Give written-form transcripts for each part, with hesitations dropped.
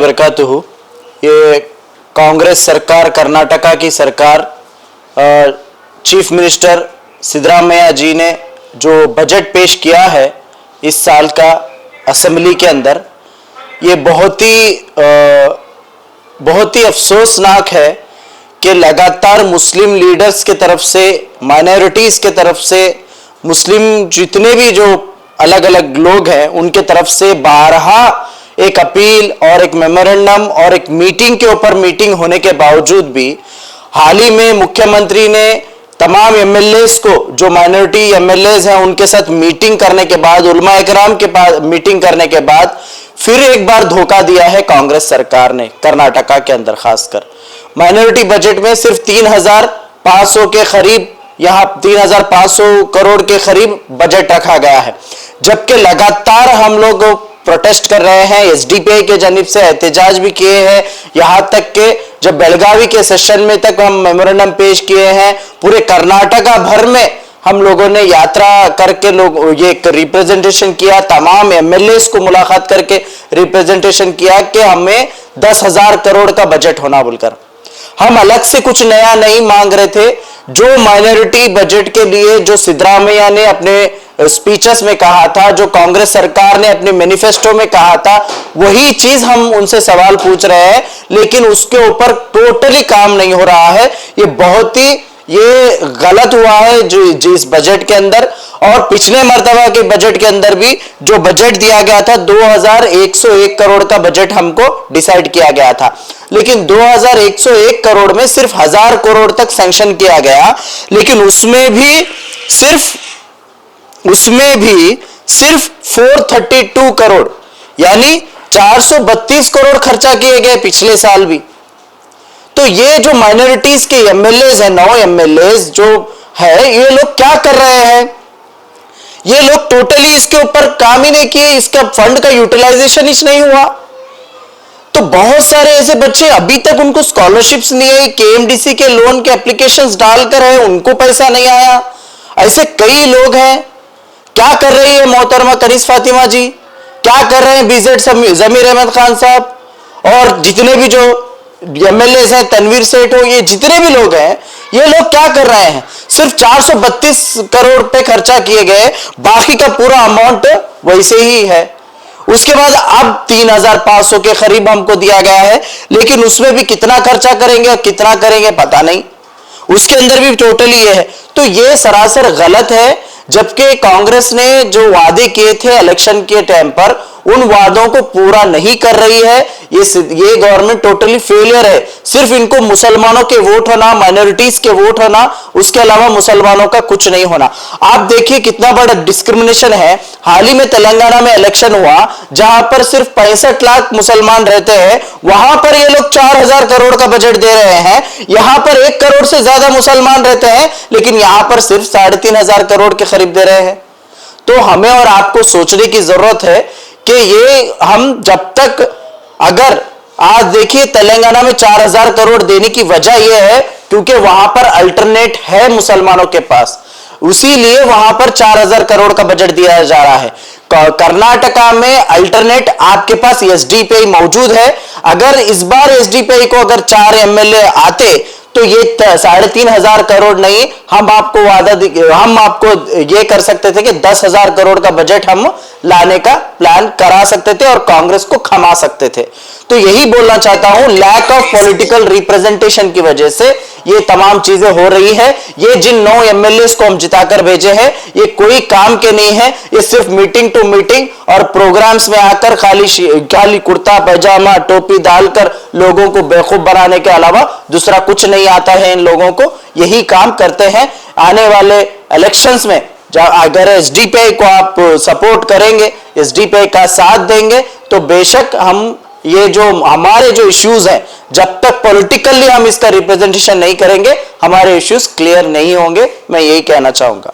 वबरकातुहू। ये कांग्रेस सरकार, कर्नाटका की सरकार, चीफ मिनिस्टर सिद्धरामैया जी ने जो बजट पेश किया है इस साल का असेंबली के अंदर, ये बहुत ही अफसोसनाक है कि लगातार मुस्लिम लीडर्स के तरफ से, माइनॉरिटीज़ के तरफ से, मुस्लिम जितने भी जो अलग अलग लोग हैं उनके तरफ से बारहा एक अपील और एक मेमोरेंडम और एक मीटिंग के ऊपर मीटिंग होने के बावजूद भी हाल ही में मुख्यमंत्री ने तमाम एमएलएस को, जो माइनॉरिटी एमएलएस हैं उनके साथ मीटिंग करने के बाद, उलमा इकराम के पास मीटिंग करने के बाद फिर एक बार धोखा दिया है कांग्रेस सरकार ने कर्नाटका के अंदर। खासकर माइनॉरिटी बजट में सिर्फ 3,500 के करीब, यहाँ 3,500 करोड़ के करीब बजट रखा गया है, जबकि लगातार हम लोग प्रोटेस्ट कर रहे हैं, एसडीपीआई के जानिब से एहतजाज भी किए हैं, यहाँ तक के जब बेलगावी के सेशन में तक हम मेमोरेंडम पेश किए हैं। पूरे कर्नाटका भर में हम लोगों ने यात्रा करके लोग ये रिप्रेजेंटेशन किया, तमाम एमएलएस को मुलाकात करके रिप्रेजेंटेशन किया कि हमें 10,000 करोड़ का बजट होना बोलकर। हम अलग से कुछ नया नहीं मांग रहे थे। जो माइनॉरिटी बजट के लिए जो सिद्धरामैया ने अपने स्पीचेस में कहा था, जो कांग्रेस सरकार ने अपने मैनिफेस्टो में कहा था, वही चीज हम उनसे सवाल पूछ रहे हैं, लेकिन उसके ऊपर टोटली काम नहीं हो रहा है। ये बहुत ही गलत हुआ है जो इस बजट के अंदर, और पिछले मर्तबा के बजट के अंदर भी जो बजट दिया गया था 2,101 करोड़ का बजट हमको डिसाइड किया गया था, लेकिन 2,101 करोड़ में सिर्फ 1,000 करोड़ तक सैंक्शन किया गया, लेकिन उसमें भी सिर्फ 432 करोड़ यानी 432 करोड़ खर्चा किए गए पिछले साल भी। तो ये जो माइनॉरिटीज के एमएलएस हैं, 9 एमएलएस जो है, ये लोग क्या कर रहे हैं? ये लोग टोटली इसके ऊपर काम ही नहीं किए, इसका फंड का यूटिलाइजेशन ही नहीं हुआ। तो बहुत सारे ऐसे बच्चे अभी तक उनको स्कॉलरशिप्स नहीं आई, केएमडीसी के लोन के एप्लीकेशंस डालकर है, उनको पैसा नहीं आया। ऐसे कई लोग हैं। क्या कर रही है मोहतरमा कनीज फातिमा जी, क्या कर रहे हैं बीजेड जमीर अहमद खान साहब, और जितने भी जो एमएलएस हैं, तनवीर सेठ हो, ये जितने भी लोग हैं, ये लोग क्या कर रहे हैं? सिर्फ 432 करोड़ पे खर्चा किए गए, बाकी का पूरा अमाउंट वैसे ही है। उसके बाद अब 3,500 के करीब हमको दिया गया है, लेकिन उसमें भी कितना खर्चा करेंगे और कितना करेंगे पता नहीं। उसके अंदर भी टोटली ये है। तो ये सरासर गलत है। जबकि कांग्रेस ने जो वादे किए थे इलेक्शन के टाइम पर, उन वादों को पूरा नहीं कर रही है। ये गवर्नमेंट टोटली फेलियर है। सिर्फ इनको मुसलमानों के वोट होना, माइनॉरिटीज के वोट होना, उसके अलावा मुसलमानों का कुछ नहीं होना। आप देखिए कितना बड़ा डिस्क्रिमिनेशन है। हाल ही में तेलंगाना में इलेक्शन हुआ, जहां पर सिर्फ 65 लाख मुसलमान रहते हैं, वहां पर ये लोग 4,000 करोड़ का बजट दे रहे हैं। यहां पर 1 करोड़ से ज्यादा मुसलमान रहते हैं, लेकिन यहां पर सिर्फ 3,500 करोड़ के करीब दे रहे हैं। तो हमें और आपको सोचने की जरूरत है कि ये हम जब तक, अगर आज देखिए तेलंगाना में 4,000 करोड़ देने की वजह यह है क्योंकि वहां पर अल्टरनेट है मुसलमानों के पास, उसीलिए वहां पर 4,000 करोड़ का बजट दिया जा रहा है। कर्नाटका में अल्टरनेट आपके पास एसडीपीआई मौजूद है। अगर इस बार एसडीपीआई को अगर 4 एमएलए आते तो ये 3,500 करोड़ नहीं, हम आपको ये कर सकते थे कि 10,000 करोड़ का बजट हम लाने का प्लान करा सकते थे और कांग्रेस को खमा सकते थे। तो यही बोलना चाहता हूं, लैक ऑफ पॉलिटिकल रिप्रेजेंटेशन की वजह से ये तमाम चीजें हो रही है। ये जिन 9 एमएलए को हम जिताकर भेजे हैं, ये कोई काम के नहीं है। ये सिर्फ मीटिंग टू मीटिंग और प्रोग्राम्स में आकर खाली कुर्ता पैजामा टोपी डालकर लोगों को बेवकूफ बनाने के अलावा दूसरा कुछ नहीं आता है। इन लोगों को यही काम करते हैं। आने वाले इलेक्शंस में अगर एसडीपीआई को आप सपोर्ट करेंगे, एसडीपीआई का साथ देंगे, तो बेशक हम ये जो हमारे जो इश्यूज हैं, जब तक पॉलिटिकली हम इसका रिप्रेजेंटेशन नहीं करेंगे, हमारे इश्यूज क्लियर नहीं होंगे। मैं यही कहना चाहूंगा।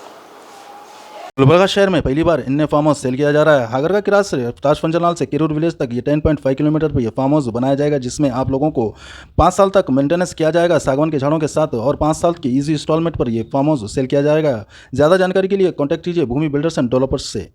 गुलबर्गा शहर में पहली बार इन्ने फार्म हाउस सेल किया जा रहा है। हागरगा किरास से ताजफंजनाल से किरूर विलेज तक ये 10.5 किलोमीटर पर यह फार्म हाउस बनाया जाएगा, जिसमें आप लोगों को 5 साल तक मेंटेनेंस किया जाएगा सागवान के झाड़ों के साथ, और 5 साल की इजी इंस्टॉलमेंट पर यह फार्म हाउस सेल किया जाएगा। ज़्यादा जानकारी के लिए कॉन्टैक्ट कीजिए भूमि बिल्डर्स एंड डेवलपर्स से।